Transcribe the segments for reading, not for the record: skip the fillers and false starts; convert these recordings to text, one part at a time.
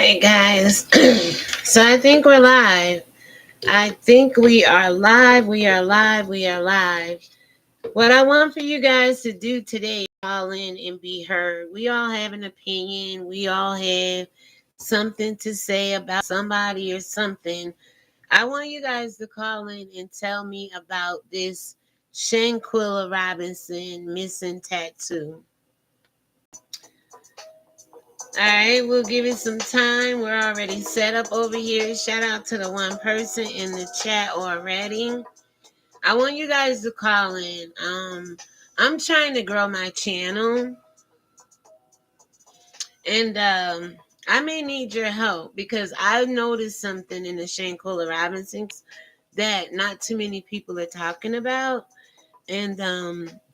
right, guys. So I think we're live. I think we are live. We are live. We are live. What I want for you guys to do today is call in and be heard. We all have an opinion. We all have something to say about somebody or something. I want you guys to call in and tell me about this Shanquella Robinson missing tattoo. All right, we'll give it some time. We're already set up over here. Shout out to the one person in the chat already. I want you guys to call in. I'm trying to grow my channel, and I may need your help because I've noticed something in the Shanquella Robinsons that not too many people are talking about. And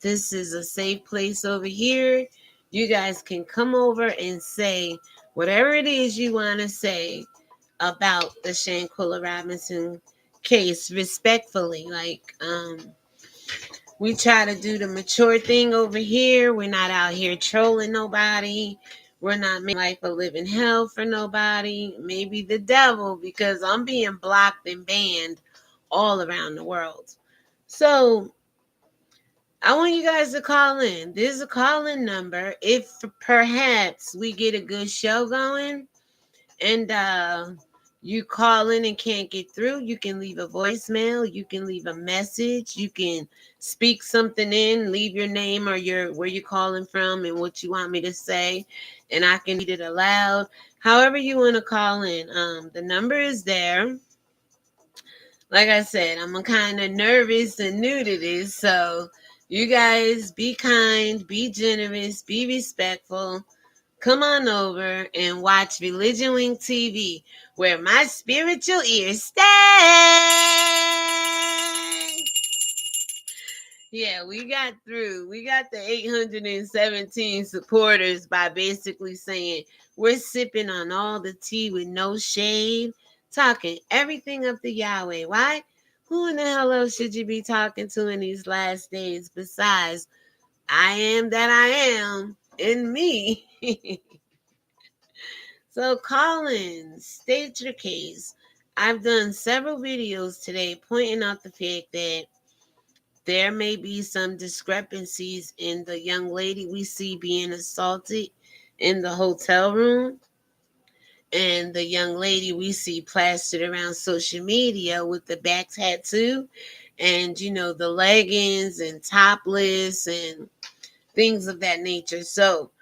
this is a safe place over here. You guys can come over and say whatever it is you want to say about the Shanquella Robinson case respectfully. We try to do the mature thing over here. We're not out here trolling nobody. We're not making life a living hell for nobody. Maybe the devil, because I'm being blocked and banned all around the world. So I want you guys to call in. There's a call-in number. If perhaps we get a good show going and you call in and can't get through, you can leave a voicemail. You can leave a message. You can speak something in, leave your name or where you're calling from and what you want me to say, and I can read it aloud. However you want to call in. The number is there. Like I said, I'm kind of nervous and new to this, so you guys be kind, be generous, be respectful. Come on over and watch ReligionWinked TV, where my spiritual ears stay. Yeah, we got through. We got the 817 supporters by basically saying we're sipping on all the tea with no shade, talking everything up to Yahweh. Why? Who in the hell else should you be talking to in these last days besides I am that I am in me? So call in, state your case. I've done several videos today pointing out the fact that there may be some discrepancies in the young lady we see being assaulted in the hotel room and the young lady we see plastered around social media with the back tattoo and, the leggings and topless and things of that nature. So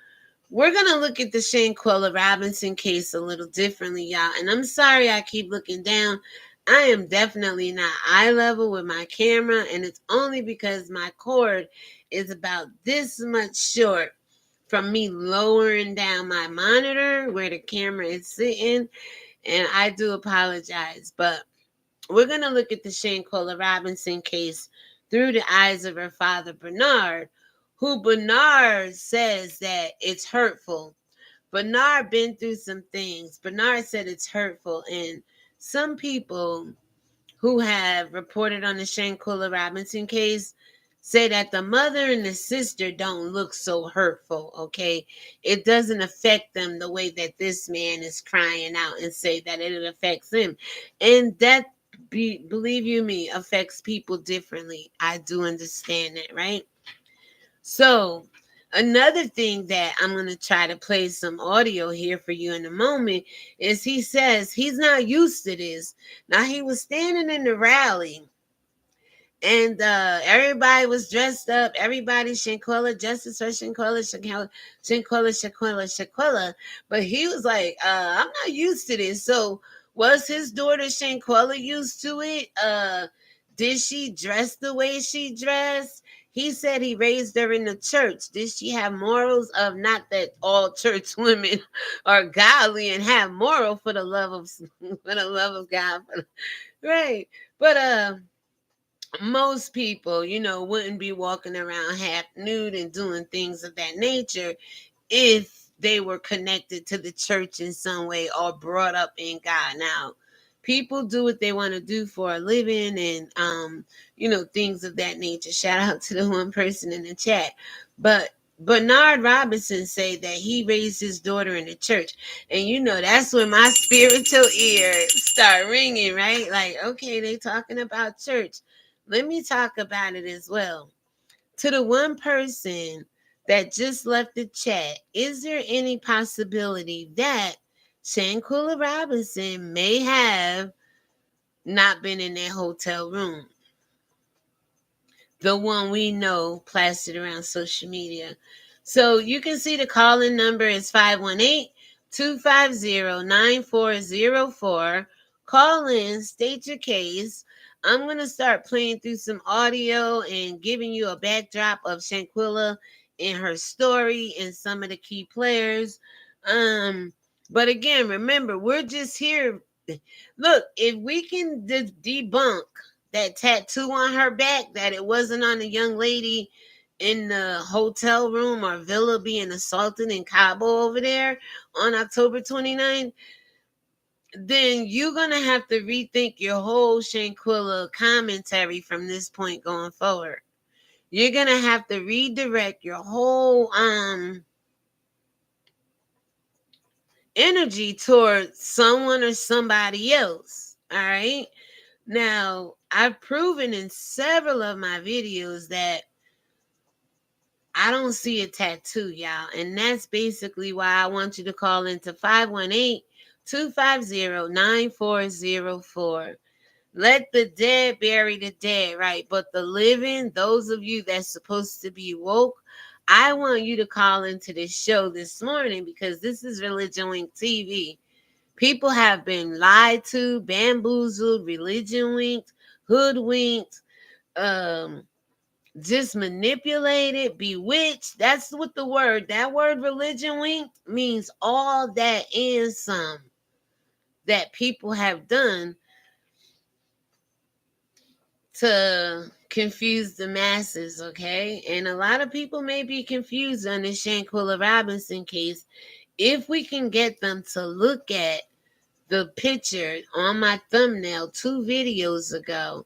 we're going to look at the Shanquella Robinson case a little differently, y'all. And I'm sorry I keep looking down. I am definitely not eye level with my camera, and it's only because my cord is about this much short from me lowering down my monitor where the camera is sitting, and I do apologize. But we're going to look at the Shanquella Robinson case through the eyes of her father, Bernard, who Bernard says that it's hurtful. Bernard been through some things. Bernard said it's hurtful, and some people who have reported on the Shanquella Robinson case say that the mother and the sister don't look so hurtful, okay? It doesn't affect them the way that this man is crying out and say that it affects him. And that, believe you me, affects people differently. I do understand that, right? So another thing that I'm going to try to play some audio here for you in a moment is he says he's not used to this. Now, he was standing in the rally and everybody was dressed up. Everybody, Shanquella, justice for Shanquella, Shanquella, Shanquella, Shanquella, Shanquella. But he was like, I'm not used to this. So was his daughter Shanquella used to it? Did she dress the way she dressed? He said he raised her in the church. Did she have morals of, not that all church women are godly and have moral for the love of God, right? But most people, wouldn't be walking around half nude and doing things of that nature if they were connected to the church in some way or brought up in God. Now, people do what they want to do for a living and, things of that nature. Shout out to the one person in the chat. But Bernard Robinson say that he raised his daughter in the church. And that's when my spiritual ear start ringing, right? Like, okay, they talking about church. Let me talk about it as well. To the one person that just left the chat, is there any possibility that Shanquella Robinson may have not been in that hotel room? The one we know plastered around social media. So you can see the call-in number is 518-250-9404. Call in, state your case. I'm going to start playing through some audio and giving you a backdrop of Shanquella and her story and some of the key players. But again, remember, we're just here. Look, if we can debunk that tattoo on her back, that it wasn't on the young lady in the hotel room or villa being assaulted in Cabo over there on October 29th, then you're going to have to rethink your whole Shanquella commentary from this point going forward. You're going to have to redirect your whole energy towards someone or somebody else. All right? Now, I've proven in several of my videos that I don't see a tattoo, y'all. And that's basically why I want you to call into 518-250-9404. Let the dead bury the dead, right? But the living, those of you that's supposed to be woke, I want you to call into this show this morning because this is Religion Wink TV. People have been lied to, bamboozled, religion winked, hoodwinked, just manipulated, bewitched. That's what that word religion winked means, all that and some that people have done to confuse the masses, okay? And a lot of people may be confused on this Shanquella Robinson case. If we can get them to look at the picture on my thumbnail 2 videos ago,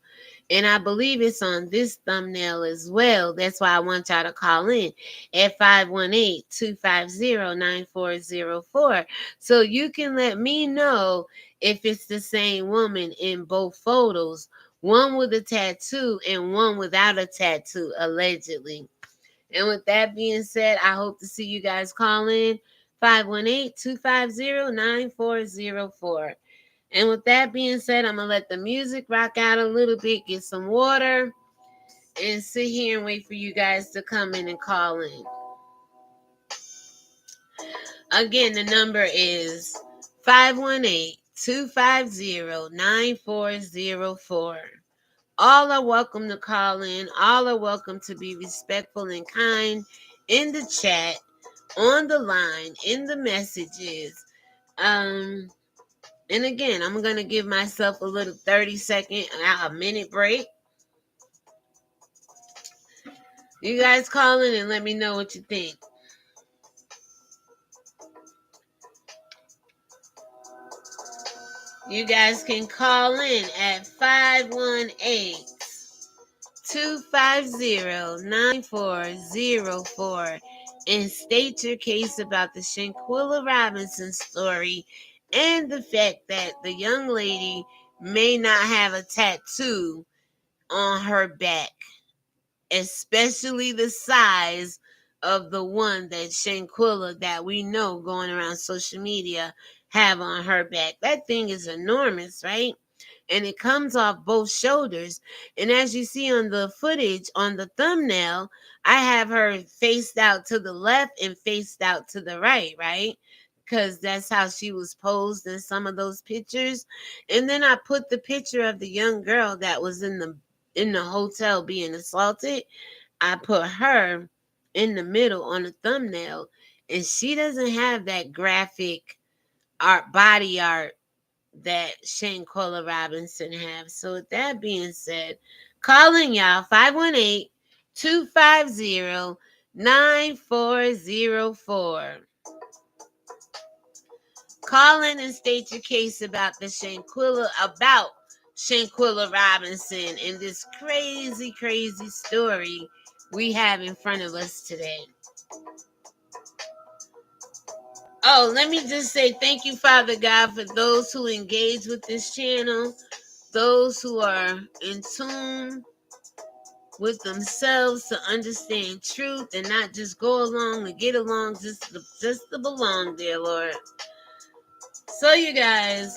and I believe it's on this thumbnail as well. That's why I want y'all to call in at 518-250-9404 so you can let me know if it's the same woman in both photos, one with a tattoo and one without a tattoo, allegedly. And with that being said, I hope to see you guys call in 518-250-9404. And with that being said, I'm going to let the music rock out a little bit, get some water, and sit here and wait for you guys to come in and call in. Again, the number is 518-250-9404. All are welcome to call in. All are welcome to be respectful and kind in the chat, on the line, in the messages. And again, I'm going to give myself a little 30-second, a minute break. You guys call in and let me know what you think. You guys can call in at 518-250-9404 and state your case about the Shanquella Robinson story and the fact that the young lady may not have a tattoo on her back, especially the size of the one that Shanquella, that we know going around social media, have on her back. That thing is enormous, right? And it comes off both shoulders. And as you see on the footage on the thumbnail, I have her faced out to the left and faced out to the right? Because that's how she was posed in some of those pictures. And then I put the picture of the young girl that was in the hotel being assaulted. I put her in the middle on the thumbnail, and she doesn't have that graphic body art that Shanquella Robinson have. So with that being said, calling y'all 518-250-9404. Call in and state your case about Shanquella Robinson and this crazy, crazy story we have in front of us today. Oh, let me just say thank you, Father God, for those who engage with this channel, those who are in tune with themselves to understand truth and not just go along to get along, just to belong, dear Lord. So you guys,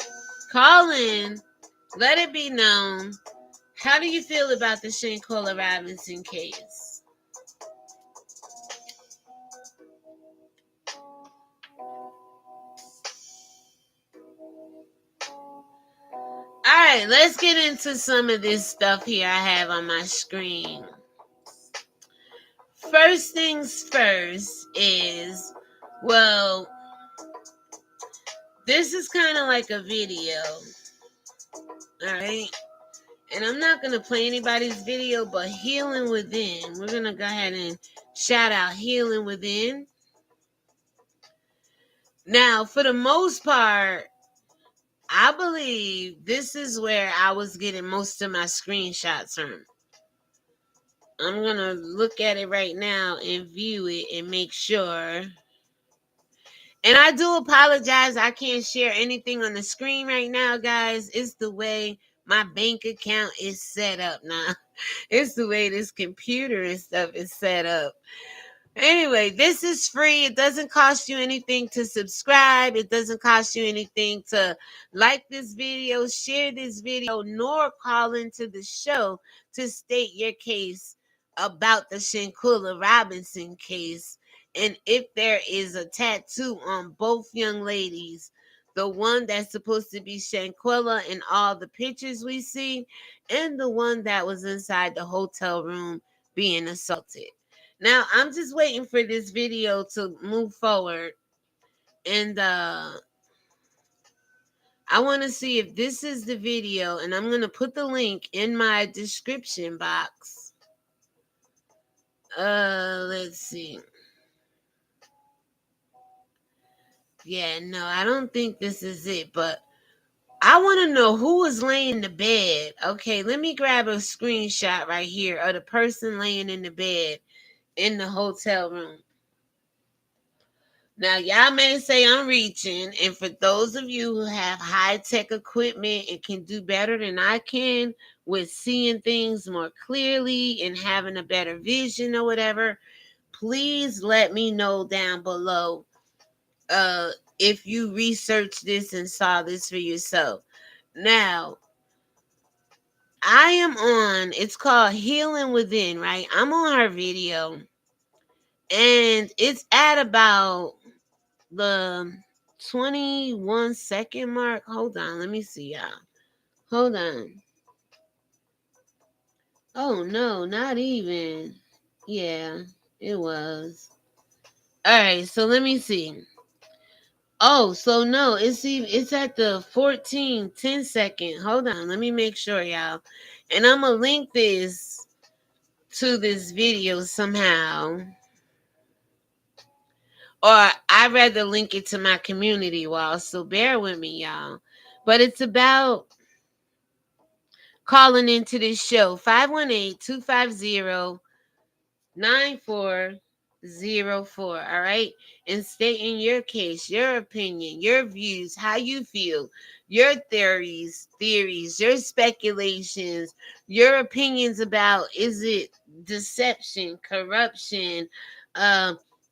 call in, let it be known. How do you feel about the Shanquella Robinson case? Alright, let's get into some of this stuff here I have on my screen. First things first is, well, this is kind of like a video. Alright? And I'm not going to play anybody's video, but Healing Within. We're going to go ahead and shout out Healing Within. Now, for the most part, I believe this is where I was getting most of my screenshots from. I'm going to look at it right now and view it and make sure. And I do apologize. I can't share anything on the screen right now, guys. It's the way my bank account is set up now. It's the way this computer and stuff is set up. Anyway, this is free. It doesn't cost you anything to subscribe. It doesn't cost you anything to like this video, share this video, nor call into the show to state your case about the Shanquella Robinson case. And if there is a tattoo on both young ladies, the one that's supposed to be Shanquella in all the pictures we see, and the one that was inside the hotel room being assaulted. Now, I'm just waiting for this video to move forward. And I want to see if this is the video. And I'm going to put the link in my description box. Let's see. Yeah, no, I don't think this is it. But I want to know who was laying in the bed. Okay, let me grab a screenshot right here of the person laying in the bed in the hotel room. Now, y'all may say I'm reaching, and for those of you who have high-tech equipment and can do better than I can with seeing things more clearly and having a better vision or whatever, please let me know down below if you researched this and saw this for yourself. Now, I am on, it's called Healing Within, right? I'm on her video, and it's at about the 21-second mark. Hold on, let me see, y'all. Hold on. Oh no, not even. Yeah, it was. All right, so let me see. Oh, so no, it's at the 10 second. Hold on, let me make sure, y'all. And I'm gonna link this to this video somehow. Or I'd rather link it to my community wall, so bear with me, y'all. But it's about calling into this show, 518-250-9404, all right? And stating your case, your opinion, your views, how you feel, your theories, your speculations, your opinions about, is it deception, corruption,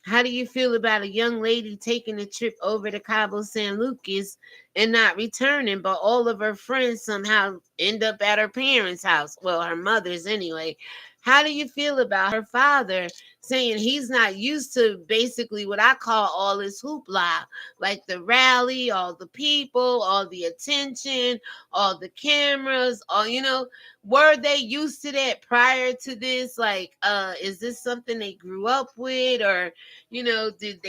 how do you feel about a young lady taking a trip over to Cabo San Lucas and not returning, but all of her friends somehow end up at her parents' house? Well, her mother's anyway. How do you feel about her father saying he's not used to basically what I call all this hoopla, like the rally, all the people, all the attention, all the cameras, all, were they used to that prior to this? Like, is this something they grew up with, or did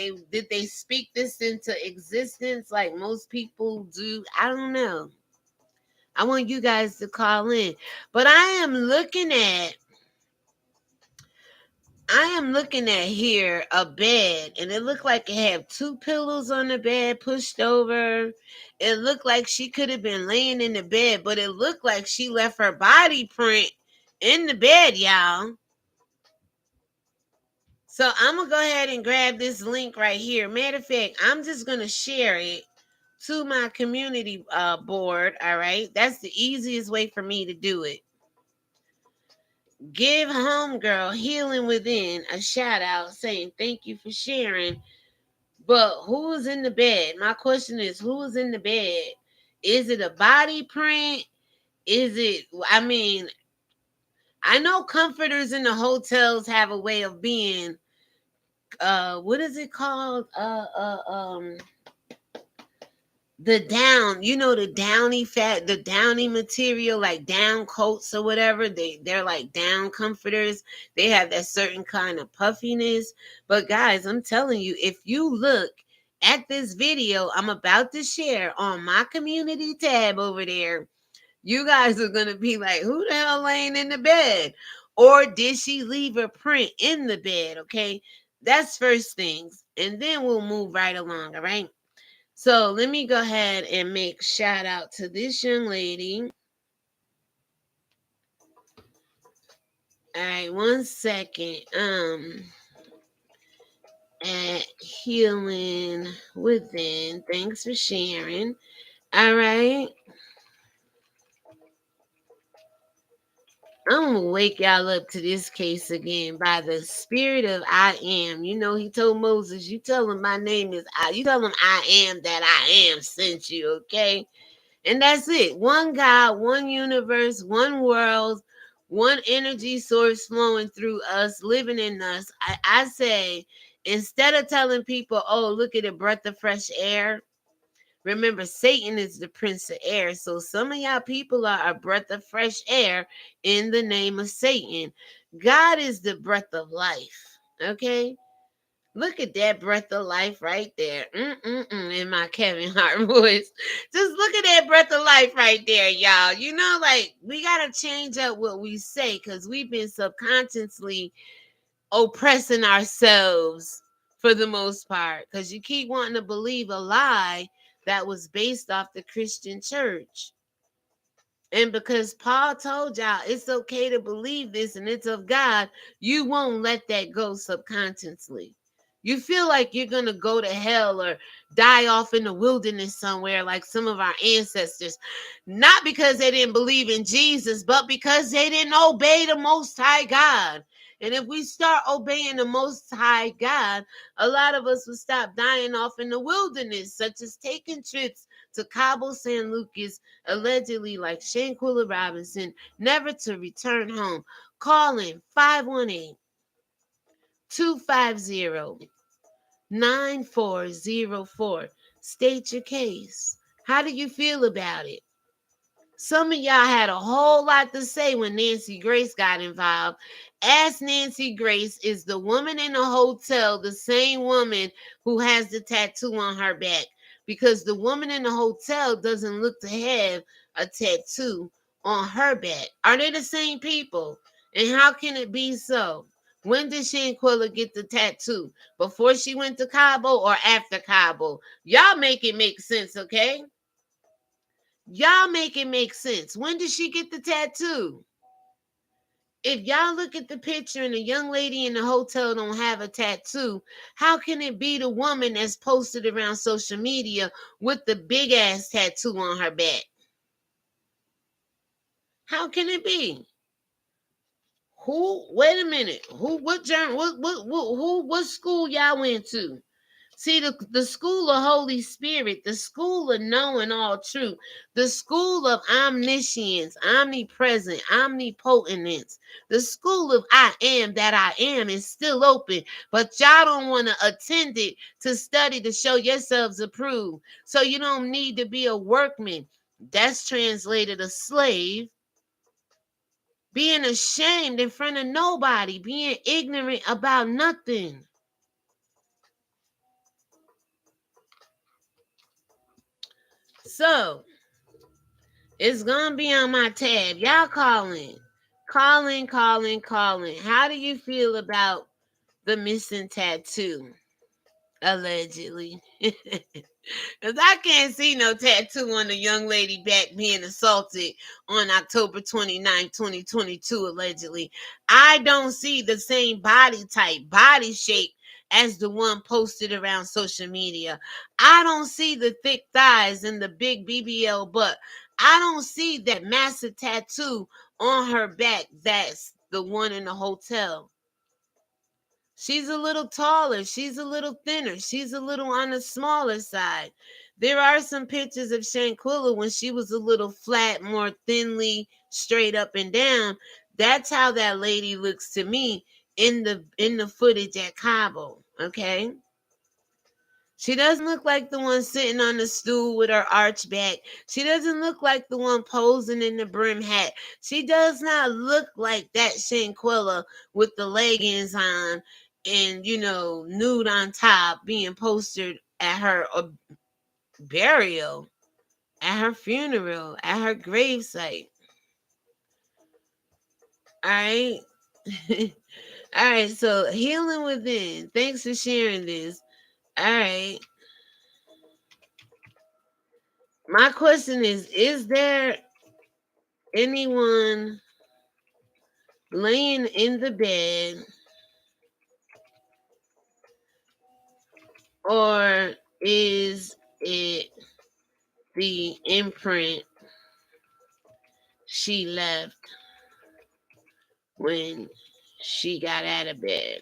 they speak this into existence like most people do? I don't know. I want you guys to call in. But I am looking at here a bed, and it looked like it had 2 pillows on the bed pushed over. It looked like she could have been laying in the bed, but it looked like she left her body print in the bed, y'all. So I'm gonna go ahead and grab this link right here. Matter of fact, I'm just gonna share it to my community board. All right, that's the easiest way for me to do it. Give homegirl Healing Within a shout out, saying thank you for sharing. But who's in the bed? My question is, who's in the bed? Is it a body print? Is it? I mean, I know comforters in the hotels have a way of being. What is it called? The down, the downy fat, the downy material, like down coats or whatever. They're like down comforters. They have that certain kind of puffiness. But guys, I'm telling you, if you look at this video I'm about to share on my community tab over there, you guys are gonna be like, who the hell laying in the bed? Or did she leave a print in the bed? Okay. That's first things. And then we'll move right along, all right? So let me go ahead and make shout out to this young lady. All right, one second. At Healing Within. Thanks for sharing. All right. I'm gonna wake y'all up to this case again by the spirit of I am. He told Moses, you tell him my name is I. You tell him I am that I am sent you, okay? And that's it. One God, one universe, one world, one energy source flowing through us, living in us. I say, instead of telling people, oh, look at a breath of fresh air, remember, Satan is the prince of air. So some of y'all people are a breath of fresh air in the name of Satan. God is the breath of life. Okay? Look at that breath of life right there. In my Kevin Hart voice. Just look at that breath of life right there, y'all. Like, we got to change up what we say because we've been subconsciously oppressing ourselves for the most part because you keep wanting to believe a lie that was based off the Christian church. And because Paul told y'all it's okay to believe this and it's of God, you won't let that go subconsciously. You feel like you're going to go to hell or die off in the wilderness somewhere like some of our ancestors. Not because they didn't believe in Jesus, but because they didn't obey the Most High God. And if we start obeying the Most High God, a lot of us will stop dying off in the wilderness, such as taking trips to Cabo San Lucas, allegedly like Shanquella Robinson, never to return home. Calling 518-250-9404. State your case. How do you feel about it? Some of y'all had a whole lot to say when Nancy Grace got involved. Ask Nancy Grace, is the woman in the hotel the same woman who has the tattoo on her back? Because the woman in the hotel doesn't look to have a tattoo on her back. Are they the same people? And how can it be so? When did Shanquella get the tattoo? Before she went to Cabo or after Cabo? Y'all make it make sense, okay? Y'all make it make sense. When did she get the tattoo? If y'all look at the picture and the young lady in the hotel don't have a tattoo, how can it be the woman that's posted around social media with the big ass tattoo on her back? How can it be? Who? Wait a minute. Who? What journal? What school y'all went to? See, the school of Holy Spirit, the school of knowing all truth, the school of omniscience, omnipresent, omnipotence, the school of I am that I am is still open, but y'all don't want to attend it to study to show yourselves approved. So you don't need to be a workman. That's translated a slave. Being ashamed in front of nobody, being ignorant about nothing. So, it's gonna be on my tab. Y'all calling. Calling. How do you feel about the missing tattoo? Allegedly. Because I can't see no tattoo on the young lady back being assaulted on October 29th, 2022, allegedly. I don't see the same body type, body shape as the one posted around social media. I don't see the thick thighs and the big BBL butt. I don't see that massive tattoo on her back. That's the one in the hotel. She's a little taller. She's a little thinner. She's a little on the smaller side. There are some pictures of Shanquella when she was a little flat, more thinly straight up and down. That's how that lady looks to me in the footage at Cabo. Okay. She doesn't look like the one sitting on the stool with her arch back. She doesn't look like the one posing in the brim hat. She does not look like that Shanquella with the leggings on and, nude on top being posted at her burial, at her funeral, at her gravesite. All right. All right. So, healing within. Thanks for sharing this. All right. My question is there anyone laying in the bed, or is it the imprint she left when she got out of bed?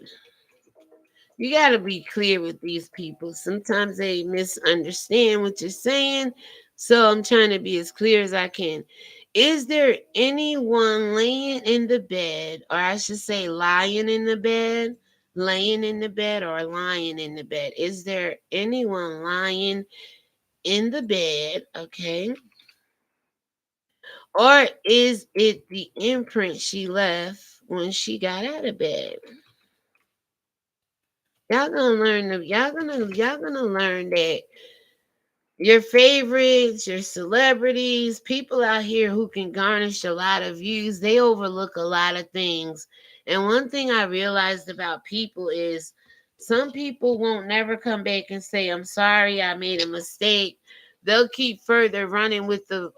You got to be clear with these people. Sometimes they misunderstand what you're saying. So I'm trying to be as clear as I can. Is there anyone laying in the bed, or I should say lying in the bed, laying in the bed, or lying in the bed? Is there anyone lying in the bed? Okay. Or is it the imprint she left when she got out of bed? Y'all gonna learn that your favorites, your celebrities, people out here who can garnish a lot of views, they overlook a lot of things. And one thing I realized about people is some people won't never come back and say, I'm sorry, I made a mistake. They'll keep further running with the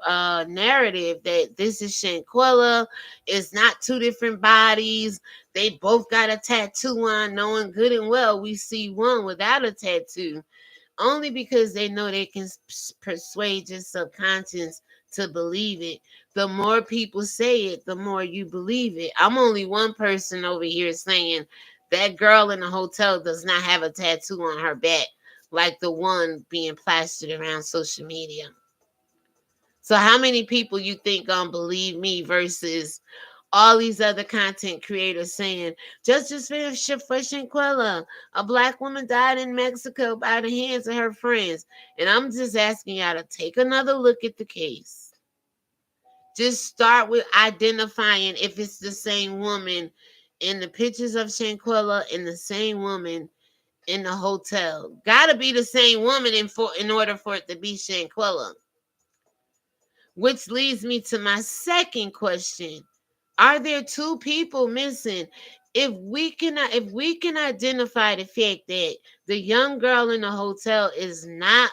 narrative that this is Shanquella. It's not two different bodies. They both got a tattoo on, knowing good and well we see one without a tattoo, only because they know they can persuade your subconscious to believe it. The more people say it, the more you believe it. I'm only one person over here saying that girl in the hotel does not have a tattoo on her back like the one being plastered around social media. So how many people you think gonna believe me versus all these other content creators saying justice for Shanquella? A black woman died in Mexico by the hands of her friends. And I'm just asking y'all to take another look at the case. Just start with identifying if it's the same woman in the pictures of Shanquella and the same woman in the hotel. Gotta be the same woman in order for it to be Shanquella. Which leads me to my second question. Are there two people missing? If we can identify the fact that the young girl in the hotel is not,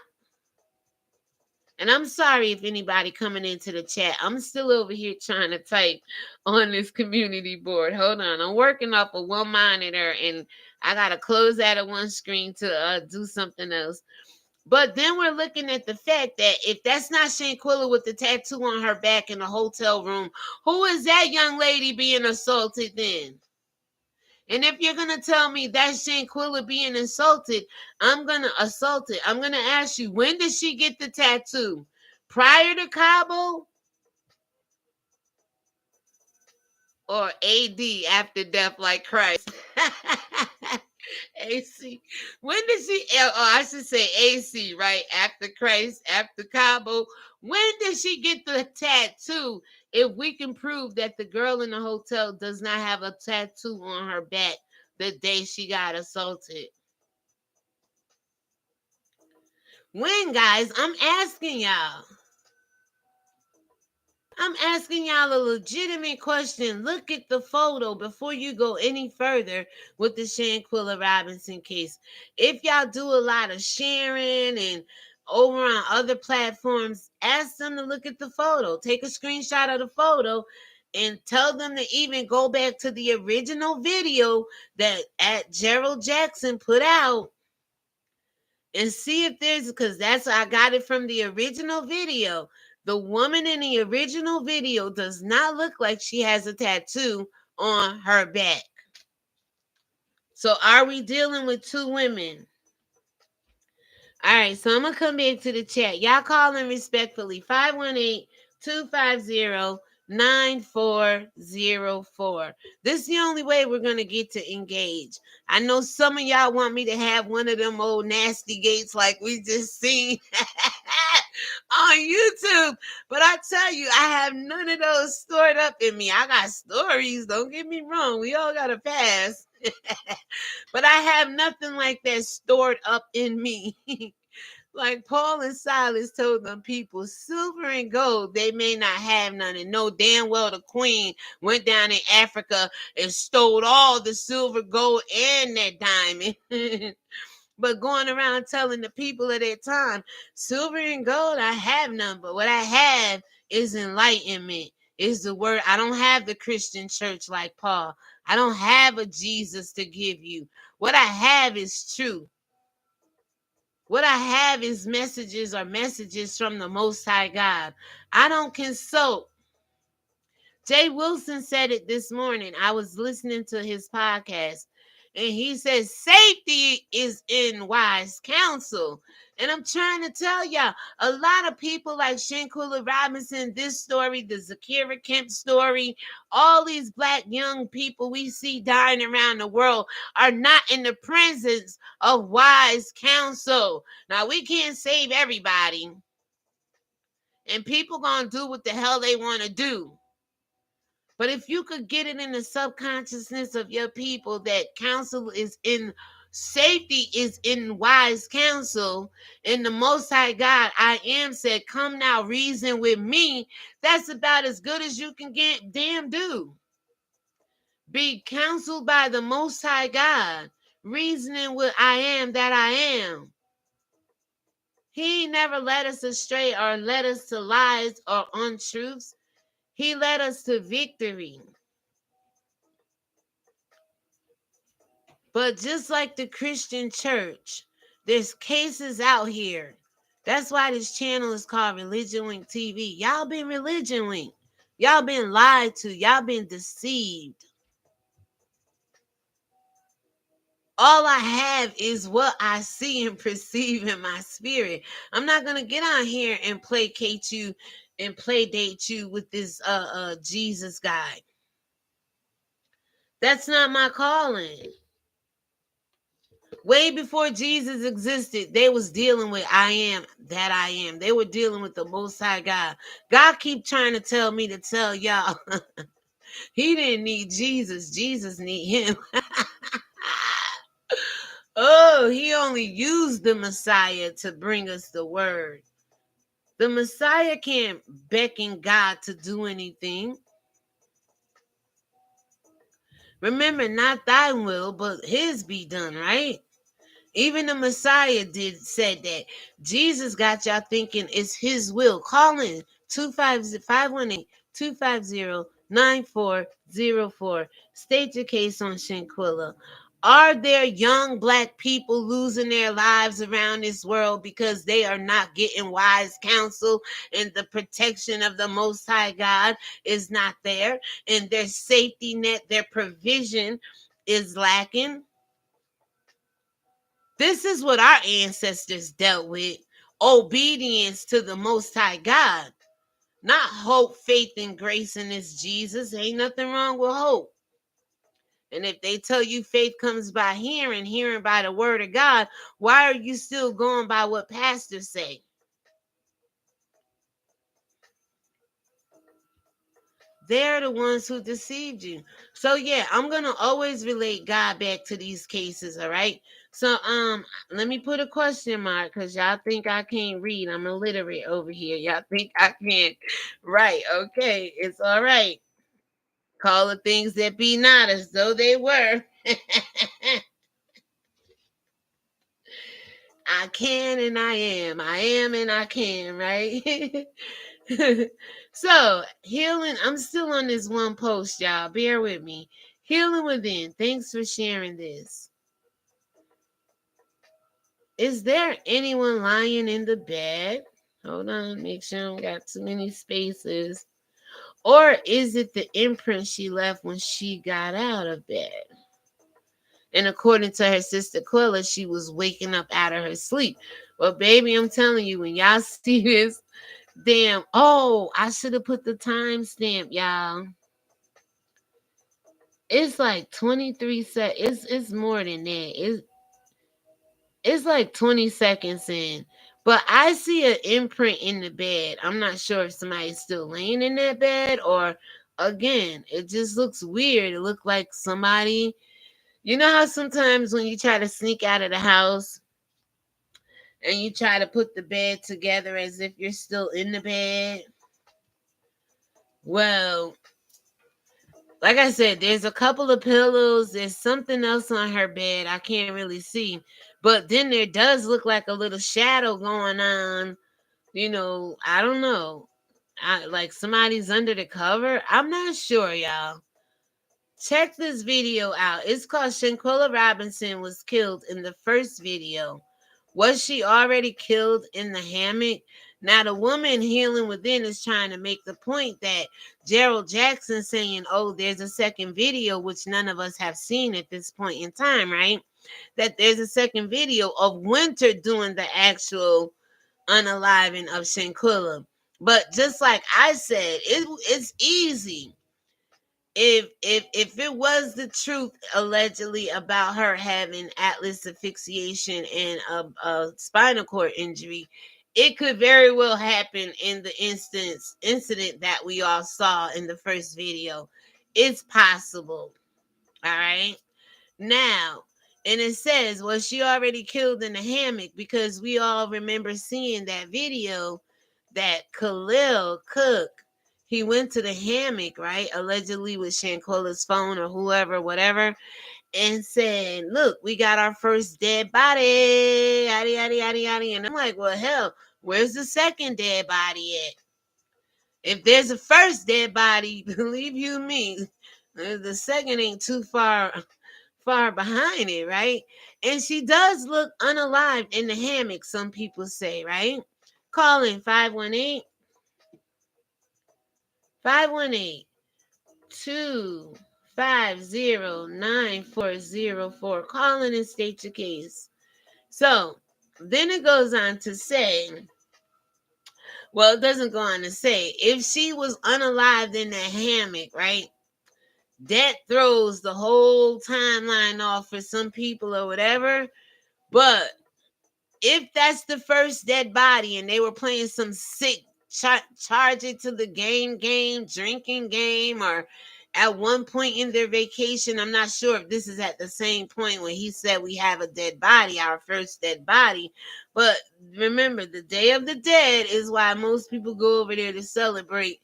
and I'm sorry if anybody coming into the chat, I'm still over here trying to type on this community board. Hold on, I'm working off of one monitor and I gotta close out of one screen to do something else. But then we're looking at the fact that if that's not Shanquella with the tattoo on her back in the hotel room, who is that young lady being assaulted then? And if you're gonna tell me that's Shanquella being insulted, I'm gonna assault it. I'm gonna ask you, when did she get the tattoo? Prior to Cabo or AD, after death like Christ? AC. When did she? Oh, I should say AC, right? After Christ, after Cabo. When did she get the tattoo? If we can prove that the girl in the hotel does not have a tattoo on her back the day she got assaulted. When, guys? I'm asking y'all. I'm asking y'all a legitimate question. Look at the photo before you go any further with the Shanquella Robinson case. If y'all do a lot of sharing and over on other platforms, ask them to look at the photo. Take a screenshot of the photo and tell them to even go back to the original video that at Gerald Jackson put out and see if there's, because that's, I got it from the original video. The woman in the original video does not look like she has a tattoo on her back. So are we dealing with two women? All right, so I'm going to come back to the chat. Y'all call in respectfully. 518-250-9404. This is the only way we're going to get to engage. I know some of y'all want me to have one of them old nasty gates like we just seen on YouTube. But I tell you, I have none of those stored up in me. I got stories, don't get me wrong. We all got a past. But I have nothing like that stored up in me. Like Paul and Silas told them people, silver and gold, they may not have none. And know damn well the queen went down in Africa and stole all the silver, gold, and that diamond. But going around telling the people of that time, silver and gold, I have none. But what I have is enlightenment. Is the word. I don't have the Christian church like Paul. I don't have a Jesus to give you. What I have is truth. What I have is messages from the Most High God. I don't consult. Jay Wilson said it this morning. I was listening to his podcast, and he says safety is in wise counsel. And I'm trying to tell y'all, a lot of people like Shanquella Robinson, this story, the Zakira Kemp story, all these black young people we see dying around the world are not in the presence of wise counsel. Now, we can't save everybody, and people gonna do what the hell they want to do. But if you could get it in the subconsciousness of your people that counsel is in safety, is in wise counsel, and the Most High God, I am, said, come now, reason with me, that's about as good as you can get damn do. Be counseled by the Most High God, reasoning with I am that I am. He never led us astray or led us to lies or untruths. He led us to victory. But just like the Christian church, there's cases out here. That's why this channel is called ReligionWinked TV. Y'all been religion winked. Y'all been lied to. Y'all been deceived. All I have is what I see and perceive in my spirit. I'm not going to get on here and placate you and playdate you with this Jesus guy. That's not my calling. Way before Jesus existed, they was dealing with I am that I am. They were dealing with the Most High God. God keep trying to tell me to tell y'all he didn't need Jesus. Jesus need him. Oh, he only used the Messiah to bring us the word. The Messiah can't beckon God to do anything. Remember, not thy will, but his be done, right? Even the Messiah said that. Jesus got y'all thinking it's his will. Call in 518-250-9404. State your case on Shanquella. Are there young black people losing their lives around this world because they are not getting wise counsel and the protection of the Most High God is not there, and their safety net, their provision is lacking? This is what our ancestors dealt with. Obedience to the Most High God. Not hope, faith, and grace in this Jesus. Ain't nothing wrong with hope. And if they tell you faith comes by hearing, hearing by the word of God, why are you still going by what pastors say? They're the ones who deceived you. So yeah, I'm going to always relate God back to these cases, all right? So let me put a question mark because y'all think I can't read. I'm illiterate over here. Y'all think I can't write. Okay, it's all right. Call the things that be not as though they were. I can and I am. I am and I can, right? So, healing, I'm still on this one post, y'all. Bear with me. Healing within. Thanks for sharing this. Is there anyone lying in the bed? Hold on, make sure I don't got too many spaces. Or is it the imprint she left when she got out of bed? And according to her sister Quilla, she was waking up out of her sleep. Well, baby, I'm telling you, when y'all see this, damn, oh, I should have put the timestamp, y'all. It's like 23 seconds. It's more than that. It's like 20 seconds in. But I see an imprint in the bed. I'm not sure if somebody's still laying in that bed or again, it just looks weird. It looked like somebody, you know how sometimes when you try to sneak out of the house and you try to put the bed together as if you're still in the bed? Well, like I said, there's a couple of pillows. There's something else on her bed. I can't really see. But then there does look like a little shadow going on. I don't know. Like somebody's under the cover. I'm not sure, y'all. Check this video out. It's called Shanquella Robinson was killed in the first video. Was she already killed in the hammock? Now, the woman healing within is trying to make the point that Gerald Jackson saying, oh, there's a second video, which none of us have seen at this point in time, right? That there's a second video of Winter doing the actual unaliving of Shanquella. But just like I said, it's easy if it was the truth allegedly about her having atlas asphyxiation and a spinal cord injury, it could very well happen in the incident that we all saw in the first video. It's possible. All right. Now, and it says, was she already killed in the hammock? Because we all remember seeing that video that Khalil Cook, he went to the hammock, right? Allegedly with Shanquella's phone or whoever, whatever, and said, look, we got our first dead body. Yaddy, yaddy, yaddy, yaddy. And I'm like, well, hell, where's the second dead body at? If there's a first dead body, believe you me, the second ain't too far behind it, right? And she does look unalive in the hammock, some people say, right? Call in 518 250 9404. Call in and state your case. So then it goes on to say, well, it doesn't go on to say, if she was unalived in that hammock, right? That throws the whole timeline off for some people or whatever. But if that's the first dead body and they were playing some sick charge it to the game drinking game, or at one point in their vacation, I'm not sure if this is at the same point when he said we have a dead body, our first dead body. But remember, the Day of the Dead is why most people go over there to celebrate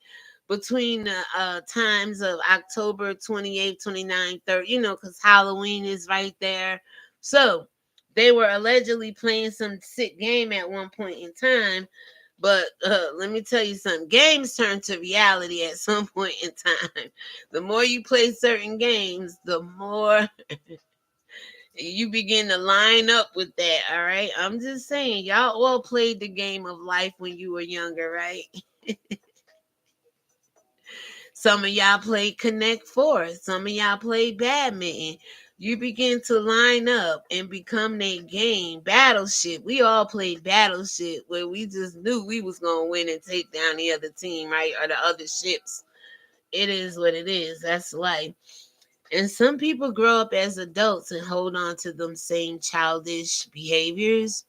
between the times of October 28th, 29th, 30th, because Halloween is right there. So they were allegedly playing some sick game at one point in time. But let me tell you something. Games turn to reality at some point in time. The more you play certain games, the more you begin to line up with that, all right? I'm just saying, y'all all played the game of life when you were younger, right? Some of y'all played Connect Four. Some of y'all played badminton. You begin to line up and become their game. Battleship. We all played Battleship where we just knew we was going to win and take down the other team, right? Or the other ships. It is what it is. That's life. And some people grow up as adults and hold on to them same childish behaviors.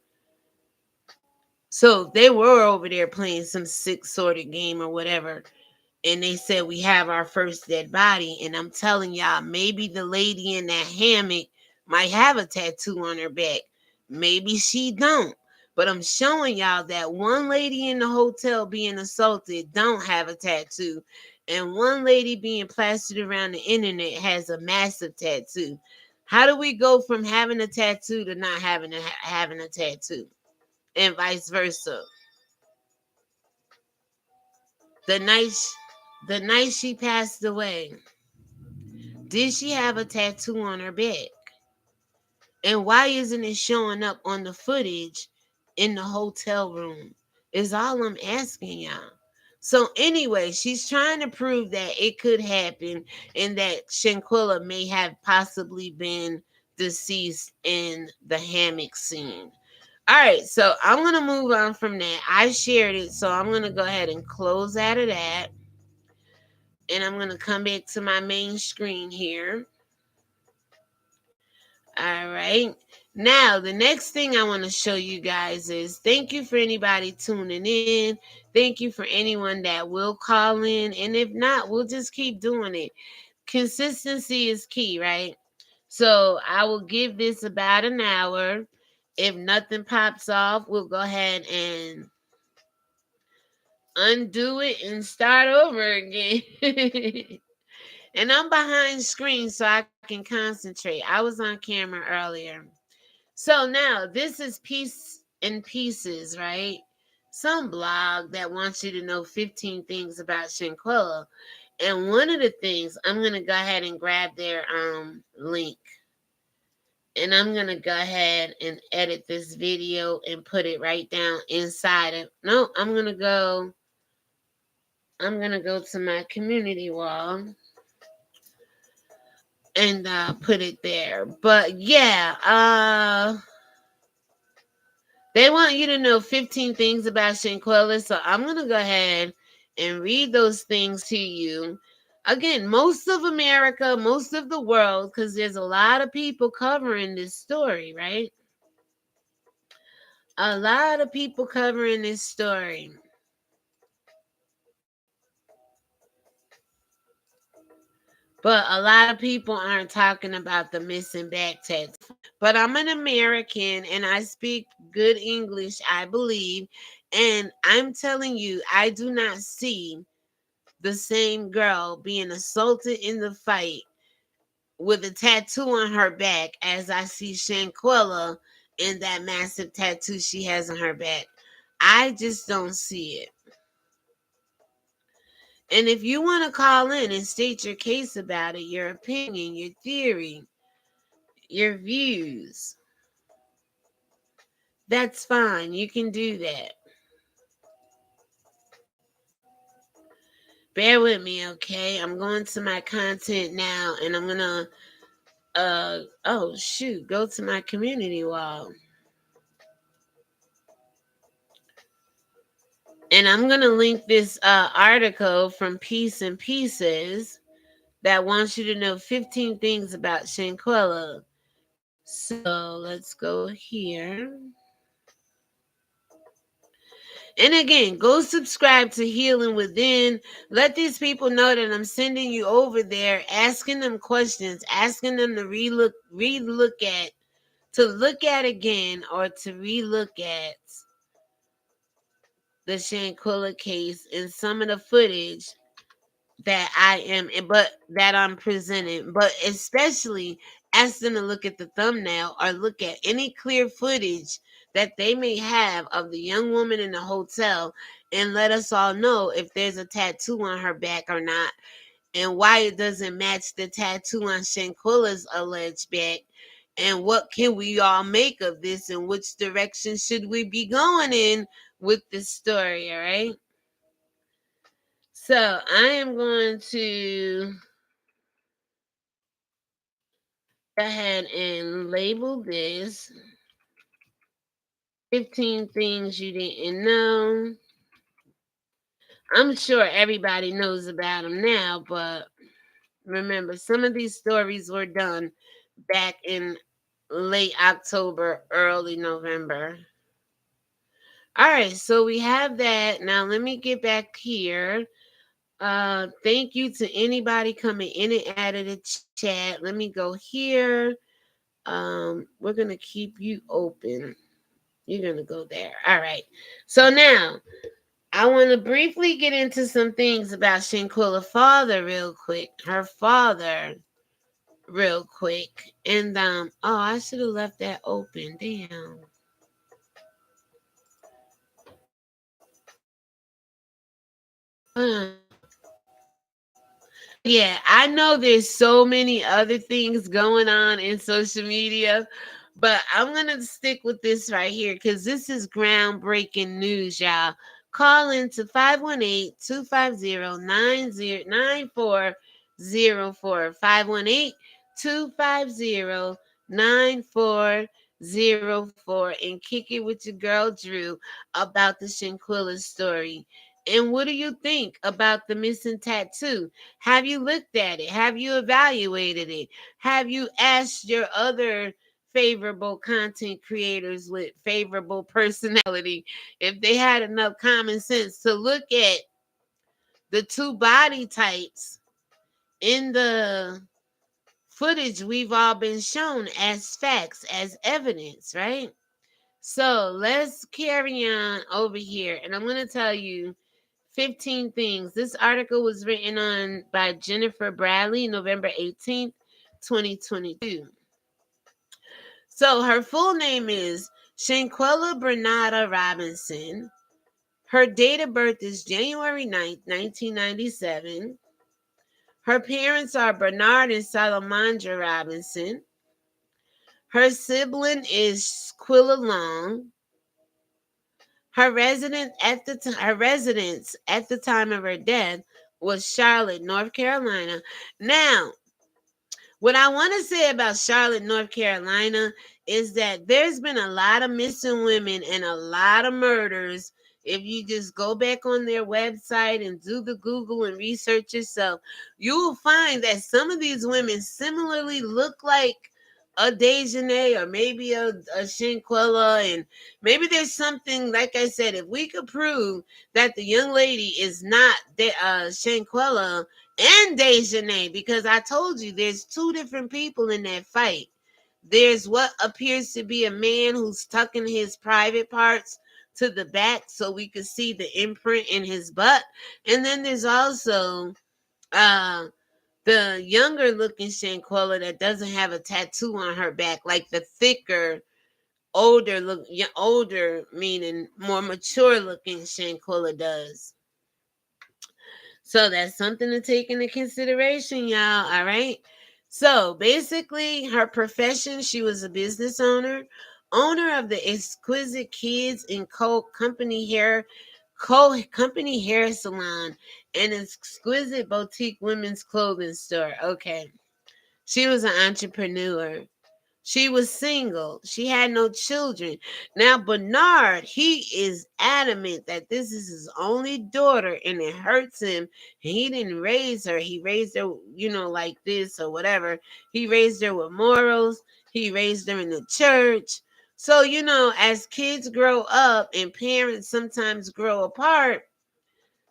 So they were over there playing some sick sorted game or whatever, and they said we have our first dead body. And I'm telling y'all, maybe the lady in that hammock might have a tattoo on her back. Maybe she don't. But I'm showing y'all that one lady in the hotel being assaulted don't have a tattoo. And one lady being plastered around the internet has a massive tattoo. How do we go from having a tattoo to not having a tattoo? And vice versa. The night the night she passed away, did she have a tattoo on her back? And why isn't it showing up on the footage in the hotel room? Is all I'm asking y'all. So anyway, she's trying to prove that it could happen and that Shanquella may have possibly been deceased in the hammock scene. All right, so I'm gonna move on from that. I shared it, so I'm gonna go ahead and close out of that, and I'm gonna come back to my main screen here. All right. Now, the next thing I want to show you guys is thank you for anybody tuning in. Thank you for anyone that will call in. And if not, we'll just keep doing it. Consistency is key, right? So I will give this about an hour. If nothing pops off, we'll go ahead and undo it and start over again. And I'm behind screen so I can concentrate. I was on camera earlier. So now this is Piece in Pieces, right? Some blog that wants you to know 15 things about Shanquella. And one of the things, I'm gonna go ahead and grab their link. And I'm gonna go ahead and edit this video and put it right down inside of no, I'm gonna go to my community wall and put it there. But yeah, they want you to know 15 things about Shanquella, so I'm going to go ahead and read those things to you. Again, most of America, most of the world, because there's a lot of people covering this story, right? A lot of people covering this story. But a lot of people aren't talking about the missing back tattoo. But I'm an American and I speak good English, I believe. And I'm telling you, I do not see the same girl being assaulted in the fight with a tattoo on her back as I see Shanquella in that massive tattoo she has on her back. I just don't see it. And if you want to call in and state your case about it, your opinion, your theory, your views, that's fine. You can do that. Bear with me, okay? I'm going to my content now and I'm going to oh shoot, go to my community wall. And I'm going to link this article from Piece and Pieces that wants you to know 15 things about Shanquella. So let's go here. And again, go subscribe to Healing Within. Let these people know that I'm sending you over there, asking them questions, asking them to to look at again or to relook at the Shanquella case and some of the footage that I'm presenting, but especially ask them to look at the thumbnail or look at any clear footage that they may have of the young woman in the hotel and let us all know if there's a tattoo on her back or not and why it doesn't match the tattoo on Shanquella's alleged back. And what can we all make of this and which direction should we be going in with this story, all right? So I am going to go ahead and label this 15 things you didn't know. I'm sure everybody knows about them now, but remember, some of these stories were done back in late October, early November. All right, so we have that. Now let me get back here. Thank you to anybody coming in and out of the chat. Let me go here. We're gonna keep you open. You're gonna go there. All right. So now I want to briefly get into some things about Shanquella's father real quick. Her father real quick. And oh, I should have left that open. Damn. Yeah, I know there's so many other things going on in social media, but I'm going to stick with this right here because this is groundbreaking news, y'all. Call into 518-250-9404, 518-250-9404, and kick it with your girl Drew about the Shanquella story. And what do you think about the missing tattoo? Have you looked at it? Have you evaluated it? Have you asked your other favorable content creators with favorable personality if they had enough common sense to look at the two body types in the footage we've all been shown as facts, as evidence, right? So let's carry on over here. And I'm going to tell you 15 things. This article was written on by Jennifer Bradley, November 18th, 2022. So her full name is Shanquella Bernada Robinson. Her date of birth is January 9th, 1997. Her parents are Bernard and Salamandra Robinson. Her sibling is Quilla Long. Her residence at the time of her death was Charlotte, North Carolina. Now, what I want to say about Charlotte, North Carolina is that there's been a lot of missing women and a lot of murders. If you just go back on their website and do the Google and research yourself, you will find that some of these women similarly look like a Dejanay or maybe a Shanquella, and maybe there's something, like I said, if we could prove that the young lady is not Shanquella and Dejanay, because I told you there's two different people in that fight. There's what appears to be a man who's tucking his private parts to the back so we could see the imprint in his butt. And then there's also uh the younger looking Shanquella that doesn't have a tattoo on her back, like the thicker, older meaning more mature looking Shanquella does. So that's something to take into consideration, y'all. All right. So basically, her profession, she was a business owner of the Exquisite Kids and company hair salon and exquisite boutique women's clothing store. Okay. She was an entrepreneur. She was single. She had no children. Now, Bernard, he is adamant that this is his only daughter and it hurts him. And he didn't raise her. He raised her, like this or whatever. He raised her with morals. He raised her in the church. So, as kids grow up and parents sometimes grow apart,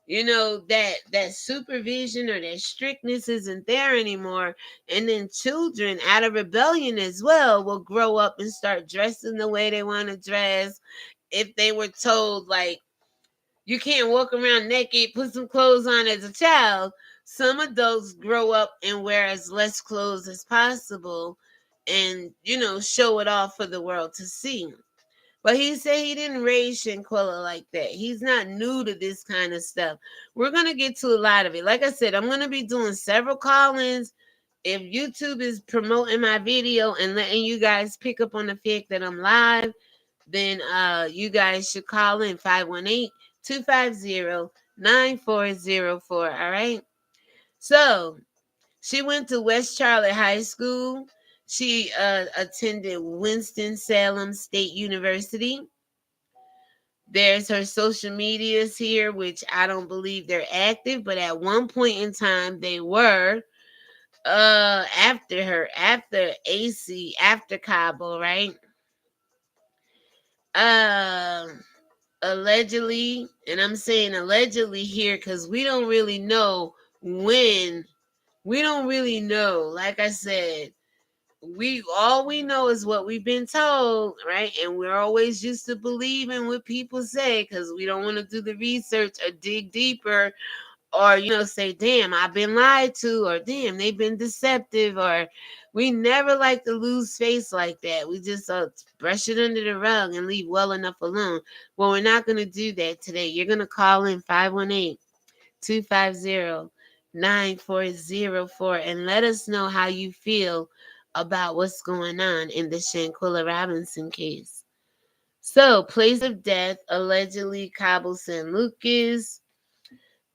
that supervision or that strictness isn't there anymore, and then children out of rebellion as well will grow up and start dressing the way they want to dress. If they were told, like, you can't walk around naked, put some clothes on as a child, some adults grow up and wear as less clothes as possible and show it off for the world to see. But he said he didn't raise Shanquella like that. He's not new to this kind of stuff. We're going to get to a lot of it. Like I said, I'm going to be doing several call-ins. If YouTube is promoting my video and letting you guys pick up on the fact that I'm live, then you guys should call in 518-250-9404. All right? So she went to West Charlotte High School. She attended Winston-Salem State University. There's her social medias here, which I don't believe they're active, but at one point in time they were. After AC, after Cabo, right? Allegedly, and I'm saying allegedly here because we don't really know when. We don't really know. Like I said, we all we know is what we've been told, right? And we're always used to believing what people say because we don't want to do the research or dig deeper, or say, damn, I've been lied to, or damn, they've been deceptive, or we never like to lose face like that. We just brush it under the rug and leave well enough alone. Well, we're not going to do that today. You're going to call in 518-250-9404 and let us know how you feel about what's going on in the Shanquella Robinson case. So, place of death, allegedly Cabo San Lucas.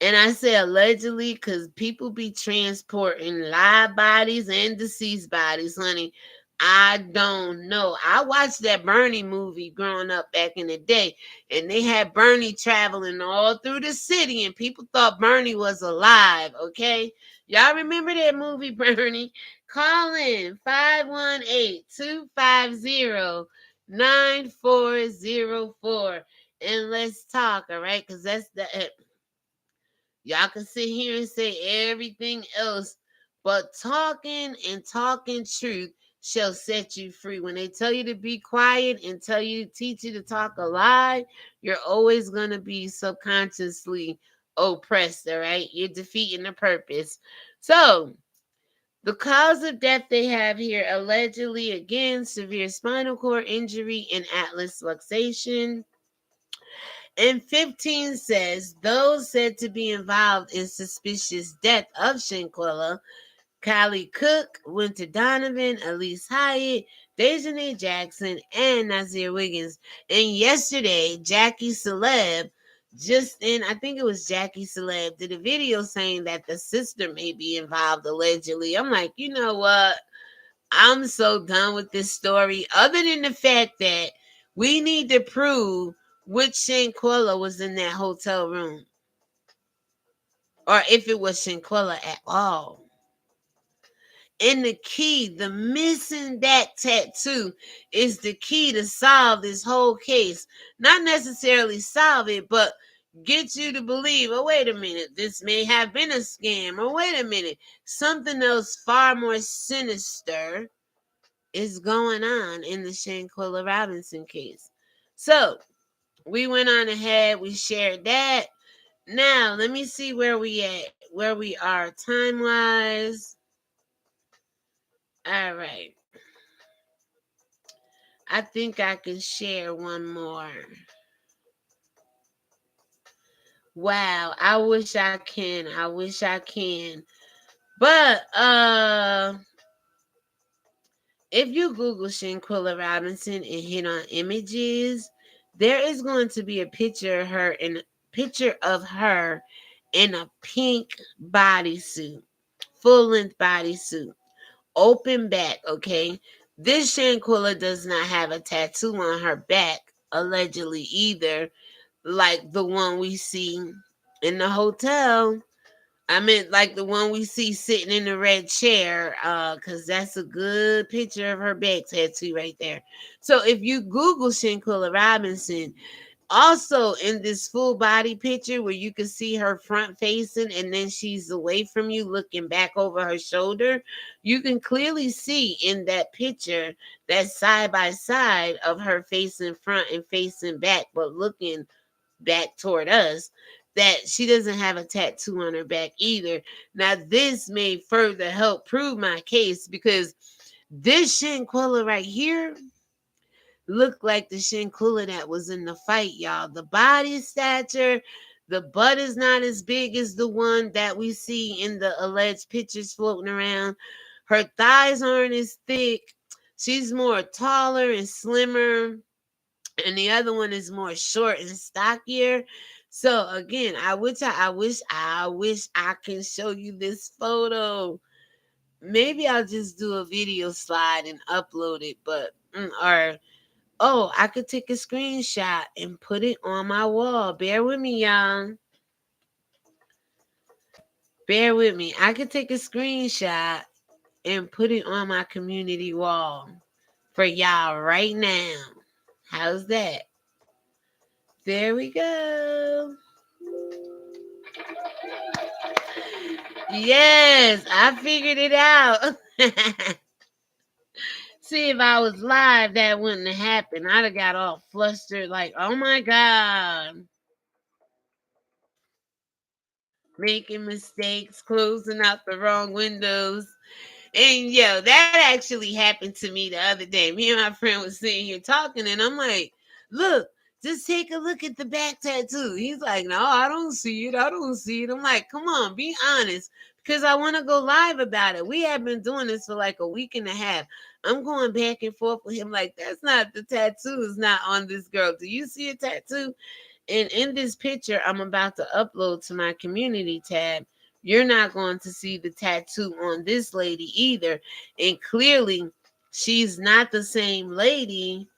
And I say allegedly because people be transporting live bodies and deceased bodies, honey. I don't know. I watched that Bernie movie growing up back in the day, and they had Bernie traveling all through the city, and people thought Bernie was alive, okay? Y'all remember that movie, Bernie? Call in 518-250-9404 and let's talk, all right? Because that's the y'all can sit here and say everything else, but talking truth shall set you free. When they tell you to be quiet and teach you to talk a lie, you're always going to be subconsciously oppressed, all right? You're defeating the purpose. So, the cause of death they have here, allegedly, again, severe spinal cord injury and atlas luxation. And 15 says those said to be involved in suspicious death of Shanquella, Kylie Cook, Winter Donovan, Elise Hyatt, Dejanay Jackson, and Nazir Wiggins. And yesterday, Jackie Celeb, I think it was Jackie Celeb, did a video saying that the sister may be involved allegedly. I'm like, you know what? I'm so done with this story. Other than the fact that we need to prove which Shanquella was in that hotel room, or if it was Shanquella at all. And the key, the missing back tattoo, is the key to solve this whole case. Not necessarily solve it, but get you to believe, oh, wait a minute, this may have been a scam, or wait a minute, something else far more sinister is going on in the Shanquella Robinson case. So we went on ahead, we shared that. Now let me see where we are time wise. All right. I think I can share one more. Wow, I wish I can. I wish I can. But if you Google Shanquella Robinson and hit on images, there is going to be a picture of her in a pink bodysuit, full length bodysuit, open back. Okay, this Shanquella does not have a tattoo on her back, allegedly either, like the one we see in the hotel. I meant like the one we see sitting in the red chair, because that's a good picture of her back tattoo right there. So if you Google Shanquella Robinson, also in this full body picture where you can see her front facing and then she's away from you looking back over her shoulder, you can clearly see in that picture that side by side of her facing front and facing back, but looking back toward us, that she doesn't have a tattoo on her back either. Now, this may further help prove my case because this Shanquella right here looked like the Shanquella that was in the fight, y'all. The body stature, the butt is not as big as the one that we see in the alleged pictures floating around. Her thighs aren't as thick. She's more taller and slimmer, and the other one is more short and stockier. So again, I wish I can show you this photo. Maybe I'll just do a video slide and upload it, but or I could take a screenshot and put it on my wall. Bear with me, y'all. Bear with me. I could take a screenshot and put it on my community wall for y'all right now. How's that? There we go. Yes, I figured it out. See, if I was live, that wouldn't have happened. I'd have got all flustered, like, oh my God. Making mistakes, closing out the wrong windows. And that actually happened to me the other day. Me and my friend was sitting here talking, and I'm like, look, just take a look at the back tattoo. He's like, no, I don't see it. I don't see it. I'm like, come on, be honest. Because I want to go live about it. We have been doing this for like a week and a half. I'm going back and forth with him like, that's not the tattoo is not on this girl. Do you see a tattoo? And in this picture I'm about to upload to my community tab, you're not going to see the tattoo on this lady either. And clearly, she's not the same lady,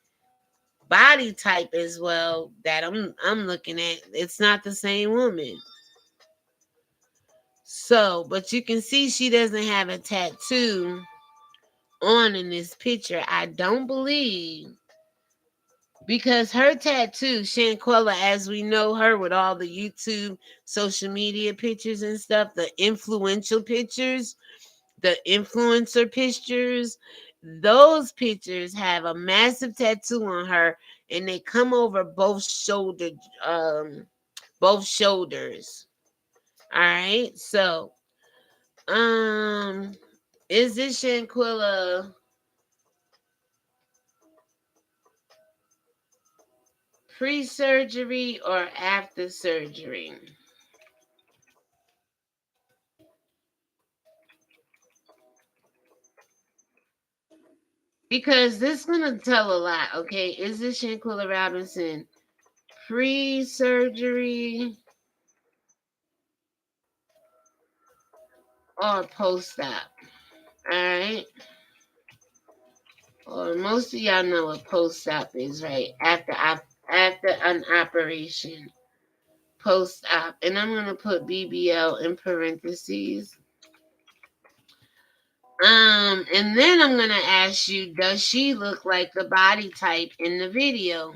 body type as well, that I'm looking at. It's not the same woman. So, but you can see she doesn't have a tattoo on in this picture. I don't believe, because her tattoo, Shanquella, as we know her with all the YouTube social media pictures and stuff, the influential pictures, the influencer pictures, those pictures have a massive tattoo on her, and they come over both shoulders. All right, so is this Shanquella pre-surgery or after surgery? Because this is gonna tell a lot, okay? Is this Shanquella Robinson pre-surgery or post-op? Alright. Or most of y'all know what post-op is, right? After an operation. Post-op. And I'm gonna put BBL in parentheses. And then I'm gonna ask you, does she look like the body type in the video?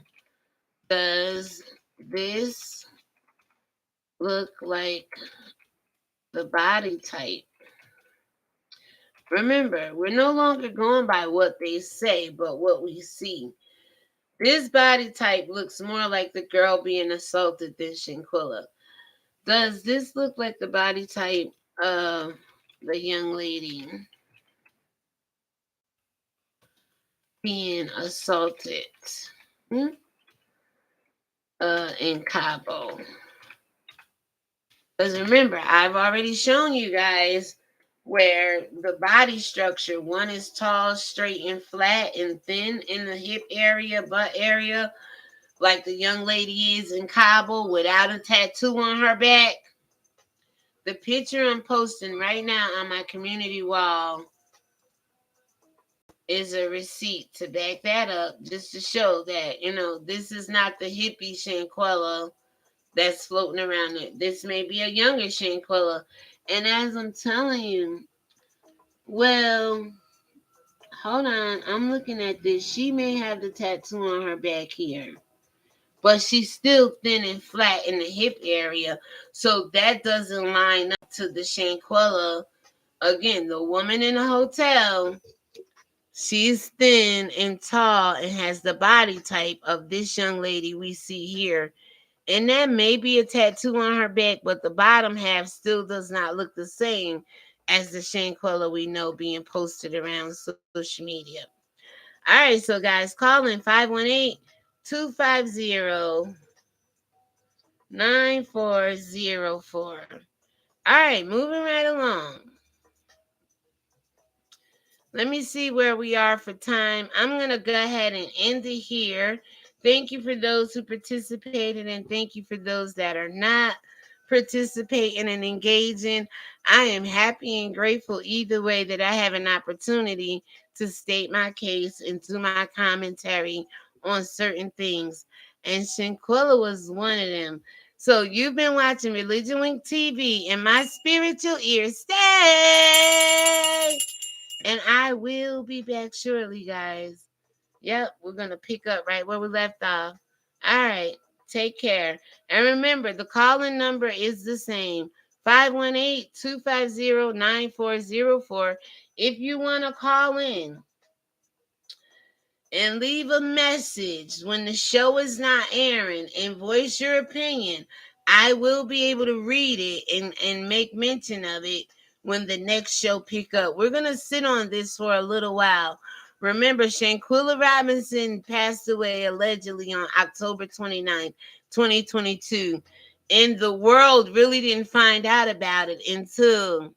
Does this look like the body type? Remember, we're no longer going by what they say, but what we see. This body type looks more like the girl being assaulted than Shanquella. Does this look like the body type of the young lady being assaulted in Cabo? Because remember, I've already shown you guys where the body structure, one is tall, straight, and flat, and thin in the hip area, butt area, like the young lady is in Cabo without a tattoo on her back. The picture I'm posting right now on my community wall is a receipt to back that up, just to show that, this is not the hippie Shanquella that's floating around there. This may be a younger Shanquella. And as I'm telling you, well, hold on, I'm looking at this. She may have the tattoo on her back here, but she's still thin and flat in the hip area. So that doesn't line up to the Shanquella. Again, the woman in the hotel, she's thin and tall and has the body type of this young lady we see here. And that may be a tattoo on her back, but the bottom half still does not look the same as the Shanquella we know being posted around social media. All right, so guys, call in 518-250-9404. All right, moving right along. Let me see where we are for time. I'm going to go ahead and end it here. Thank you for those who participated, and thank you for those that are not participating and engaging. I am happy and grateful either way that I have an opportunity to state my case and do my commentary on certain things. And Shanquella was one of them. So you've been watching Religion Wink TV, and my spiritual ears stay. And I will be back shortly, guys. Yep, we're going to pick up right where we left off. All right, take care. And remember, the call-in number is the same, 518-250-9404. If you want to call in and leave a message when the show is not airing and voice your opinion, I will be able to read it and make mention of it when the next show pick up. We're going to sit on this for a little while. Remember, Shanquella Robinson passed away allegedly on October 29th, 2022. And the world really didn't find out about it until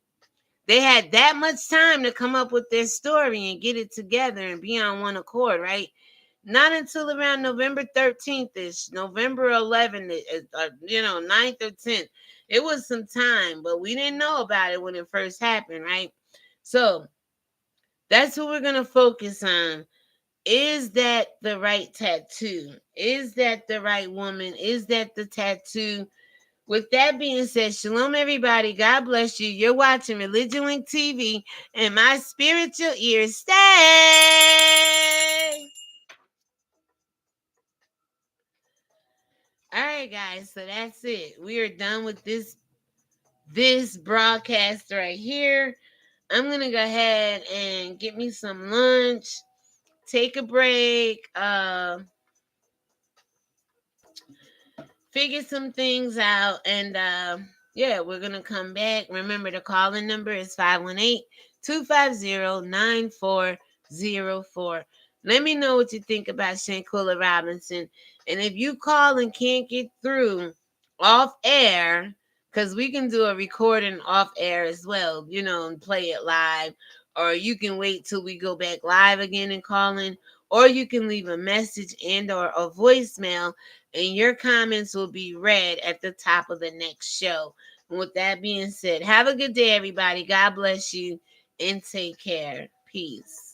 they had that much time to come up with their story and get it together and be on one accord, right? Not until around November 13th ish, November 11th, 9th or 10th. It was some time, but we didn't know about it when it first happened, right? So that's what we're going to focus on. Is that the right tattoo? Is that the right woman? Is that the tattoo? With that being said, shalom, everybody. God bless you. You're watching Religion Link TV, and my spiritual ears stay. All right, guys. So that's it. We are done with this broadcast right here. I'm gonna go ahead and get me some lunch, take a break, figure some things out, and yeah, we're gonna come back. Remember, the calling number is 518-250-9404. Let me know what you think about Shanquella Robinson, and if you call and can't get through off air, because we can do a recording off air as well, and play it live, or you can wait till we go back live again and call in, or you can leave a message and or a voicemail, and your comments will be read at the top of the next show. And with that being said, have a good day, everybody. God bless you and take care. Peace.